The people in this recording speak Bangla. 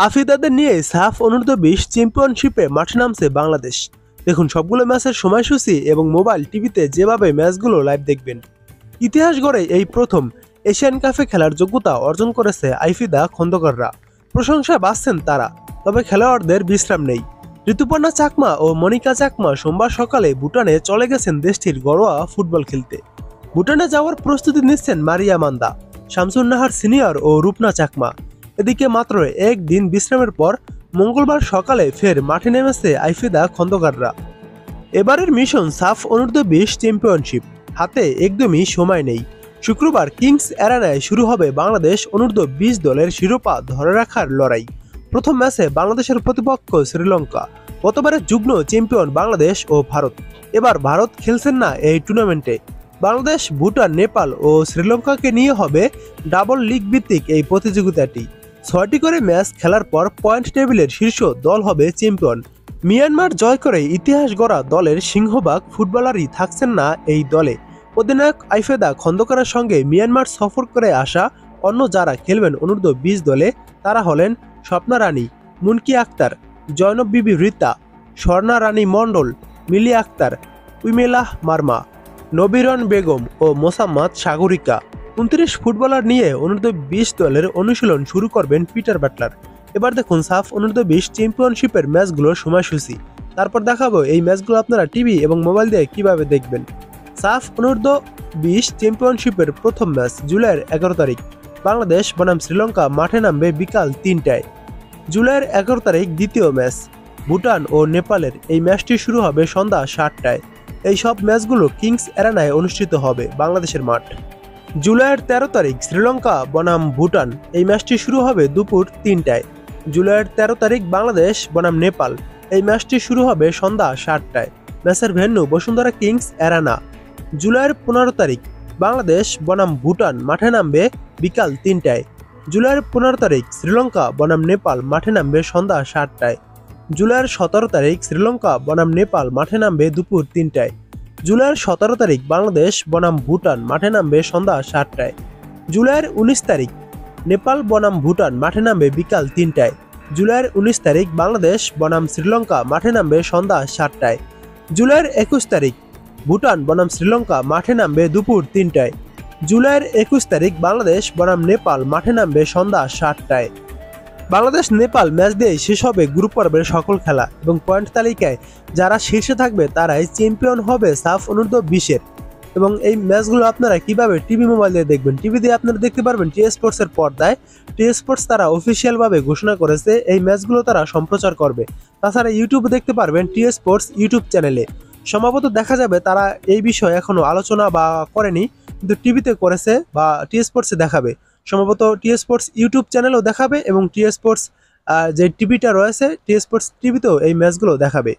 আফিদাদের নিয়ে সাফ অনূর্ধ্ব-20 চ্যাম্পিয়নশিপে মাঠে নামছে বাংলাদেশ। দেখুন সবগুলো ম্যাচের সময়সূচি এবং মোবাইল টিভিতে যেভাবে ম্যাচগুলো লাইভ দেখবেন। ইতিহাস গড়ে এই প্রথম এশিয়ান কাপে খেলার যোগ্যতা অর্জন করেছে আইফিদা খন্দকাররা। প্রশংসায় বাঁচছেন তারা, তবে খেলোয়াড়দের বিশ্রাম নেই। ঋতুপর্ণা চাকমা ও মনিকা চাকমা সোমবার সকালে ভুটানে চলে গেছেন দেশটির ঘরোয়া ফুটবল খেলতে। ভুটানে যাওয়ার প্রস্তুতি নিচ্ছেন মারিয়া মান্দা, শামসুন নাহার সিনিয়র ও রূপনা চাকমা। এদিকে মাত্র একদিন বিশ্রামের পর মঙ্গলবার সকালে ফের মাঠে নেমেছে আইফিদা খন্দকাররা। এবারের মিশন সাফ অনূর্ধ্ব-20 চ্যাম্পিয়নশিপ, হাতে একদমই সময় নেই। শুক্রবার কিংস এরেনায় শুরু হবে বাংলাদেশ অনূর্ধ্ব-20 দলের শিরোপা ধরে রাখার লড়াই। প্রথম ম্যাচে বাংলাদেশের প্রতিপক্ষ শ্রীলঙ্কা। গতবারের যুগ্ম চ্যাম্পিয়ন বাংলাদেশ ও ভারত। এবার ভারত খেলছেন না এই টুর্নামেন্টে। বাংলাদেশ, ভুটান, নেপাল ও শ্রীলঙ্কাকে নিয়ে হবে ডাবল লিগ ভিত্তিক এই প্রতিযোগিতাটি। 6টি করে ম্যাচ খেলার পর পয়েন্ট টেবিলের শীর্ষ দল হবে চ্যাম্পিয়ন। মিয়ানমার জয় করে ইতিহাস গড়া দলের সিংহভাগ ফুটবলারই থাকছেন না এই দলে। অধিনায়ক আইফেদা খন্দকারের সঙ্গে মিয়ানমার সফর করে আসা অন্য যারা খেলবেন অনূর্ধ্ব-20 দলে তারা হলেন স্বপ্না রানী, মুনকি আক্তার, জয়নব বিবি রীতা, স্বর্ণা রানী মণ্ডল, মিলি আক্তার, উইমেলাহ মার্মা, নবিরন বেগম ও মোসাম্মদ সাগরিকা। 29 ফুটবলার নিয়ে অনূর্ধ্ব-20 দলের অনুশীলন শুরু করবেন পিটার বাটলার। এবার দেখুন সাফ অনূর্ধ্ব-20 চ্যাম্পিয়নশিপের ম্যাচগুলোর সময়সূচি। তারপর দেখাবো এই ম্যাচগুলো আপনারা টিভি এবং মোবাইল দিয়ে কিভাবে দেখবেন। সাফ অনূর্ধ্ব-20 চ্যাম্পিয়নশিপের প্রথম ম্যাচ জুলাইয়ের 11 তারিখ। বাংলাদেশ বনাম শ্রীলঙ্কা মাঠে নামবে বিকাল 3টায়। জুলাইয়ের 11 তারিখ দ্বিতীয় ম্যাচ ভুটান ও নেপালের। এই ম্যাচটি শুরু হবে সন্ধ্যা 7টায়। এই সব ম্যাচগুলো কিংস এরেনায় অনুষ্ঠিত হবে, বাংলাদেশের মাঠ। জুলাইয়ের 13 তারিখ শ্রীলঙ্কা বনাম ভুটান। এই ম্যাচটি শুরু হবে দুপুর 3টায়। জুলাইয়ের 13 তারিখ বাংলাদেশ বনাম নেপাল। এই ম্যাচটি শুরু হবে সন্ধ্যা 7টায়। ম্যাচের ভেন্যু বসুন্ধরা কিংস এরেনা। জুলাইয়ের 15 তারিখ বাংলাদেশ বনাম ভুটান মাঠে নামবে বিকাল 3টায়। জুলাইয়ের 15 তারিখ শ্রীলঙ্কা বনাম নেপাল মাঠে নামবে সন্ধ্যা 7টায়। জুলাইয়ের 17 তারিখ শ্রীলঙ্কা বনাম নেপাল মাঠে নামবে দুপুর 3টায়। জুলাইয়ের 17 তারিখ বাংলাদেশ বনাম ভুটান মাঠে নামবে সন্ধ্যা 7টায়। জুলাইয়ের 19 তারিখ নেপাল বনাম ভুটান মাঠে নামবে বিকাল 3টায়। জুলাইয়ের 19 তারিখ বাংলাদেশ বনাম শ্রীলঙ্কা মাঠে নামবে সন্ধ্যা 7টায়। জুলাইয়ের 21 তারিখ ভুটান বনাম শ্রীলঙ্কা মাঠে নামবে দুপুর 3টায়। জুলাইয়ের 21 তারিখ বাংলাদেশ বনাম নেপাল মাঠে নামবে সন্ধ্যা 7টায়। বাংলাদেশ নেপাল ম্যাচ দিয়ে শেষ হবে গ্রুপ পর্বের সকল খেলা এবং পয়েন্ট তালিকায় যারা শীর্ষে থাকবে তারাই চ্যাম্পিয়ন হবে সাফ অনূর্ধ্ব-20-এর। এবং এই ম্যাচগুলো আপনারা কিভাবে টিভি মোবাইল দিয়ে দেখবেন, টিভি দিয়ে আপনারা দেখতে পারবেন টি স্পোর্টসের পর্দায়। টি স্পোর্টস তারা অফিসিয়ালভাবে ঘোষণা করেছে এই ম্যাচগুলো তারা সম্প্রচার করবে। তাছাড়া ইউটিউবে দেখতে পারবেন টি স্পোর্টস ইউটিউব চ্যানেলে। সম্ভবত দেখা যাবে তারা এই বিষয়ে এখনো আলোচনা বা করেনি, কিন্তু টিভিতে করেছে বা টি স্পোর্টসে দেখাবে। সম্ভবত টি স্পোর্টস ইউটিউব চ্যানেলেও দেখাবে এবং টি স্পোর্টস যে টিভিটা রয়েছে টি স্পোর্টস টিভিতেও এই ম্যাচগুলো দেখাবে।